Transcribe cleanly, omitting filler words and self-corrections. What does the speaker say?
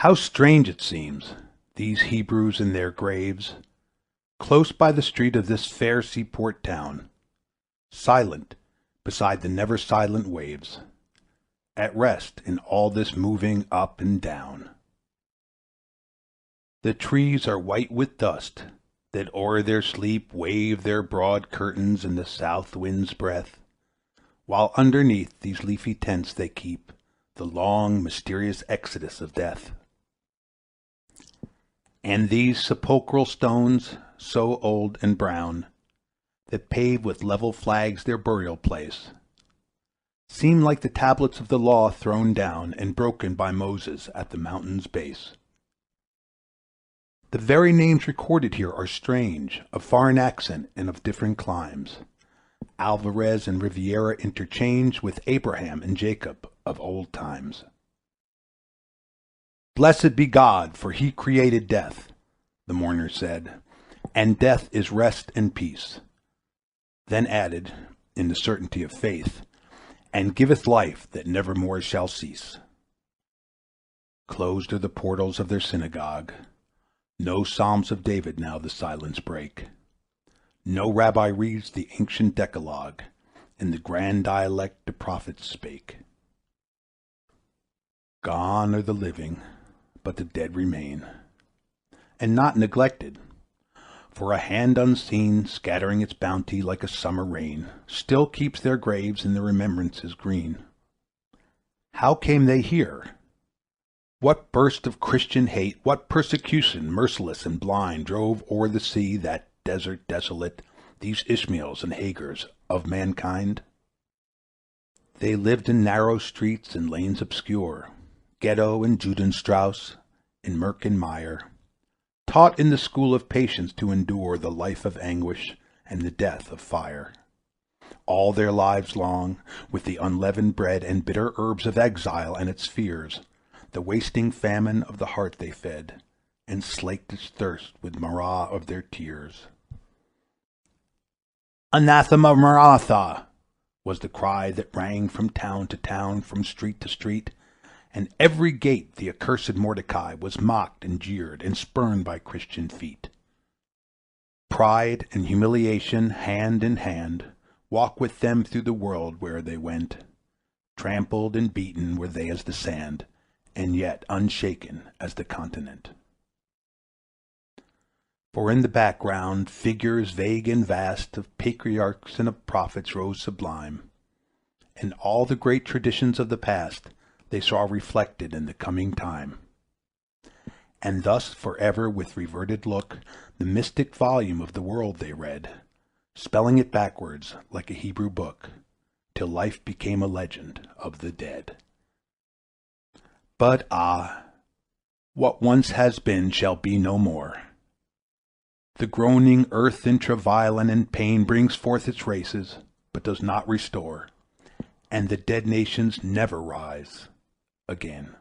How strange it seems, these Hebrews in their graves, close by the street of this fair seaport town, silent beside the never silent waves, at rest in all this moving up and down. The trees are white with dust, that o'er their sleep wave their broad curtains in the south wind's breath, while underneath these leafy tents they keep the long, mysterious exodus of death. And these sepulchral stones, so old and brown, that pave with level flags their burial place, seem like the tablets of the law thrown down and broken by Moses at the mountain's base. The very names recorded here are strange, of foreign accent and of different climes. Alvarez and Riviera interchange with Abraham and Jacob of old times. Blessed be God, for he created death, the mourner said, and death is rest and peace. Then added, in the certainty of faith, and giveth life that nevermore shall cease. Closed are the portals of their synagogue. No psalms of David now the silence break. No rabbi reads the ancient Decalogue, in the grand dialect the prophets spake. Gone are the living, but the dead remain, and not neglected, for a hand unseen, scattering its bounty like a summer rain, still keeps their graves in their remembrances green. How came they here? What burst of Christian hate, what persecution, merciless and blind, drove o'er the sea, that desert desolate, these Ishmaels and Hagars of mankind? They lived in narrow streets and lanes obscure, Ghetto and Judenstrasse, in murk and mire, taught in the school of patience to endure the life of anguish and the death of fire. All their lives long, with the unleavened bread and bitter herbs of exile and its fears, the wasting famine of the heart they fed, and slaked its thirst with marah of their tears. Anathema Maratha was the cry that rang from town to town, from street to street, and every gate the accursed Mordecai was mocked and jeered and spurned by Christian feet. Pride and humiliation, hand in hand, walk with them through the world where they went. Trampled and beaten were they as the sand, and yet unshaken as the continent. For in the background, figures vague and vast of patriarchs and of prophets rose sublime, and all the great traditions of the past they saw reflected in the coming time. And thus forever with reverted look, the mystic volume of the world they read, spelling it backwards like a Hebrew book, till life became a legend of the dead. But what once has been shall be no more. The groaning earth in travail and in pain brings forth its races, but does not restore, and the dead nations never rise again.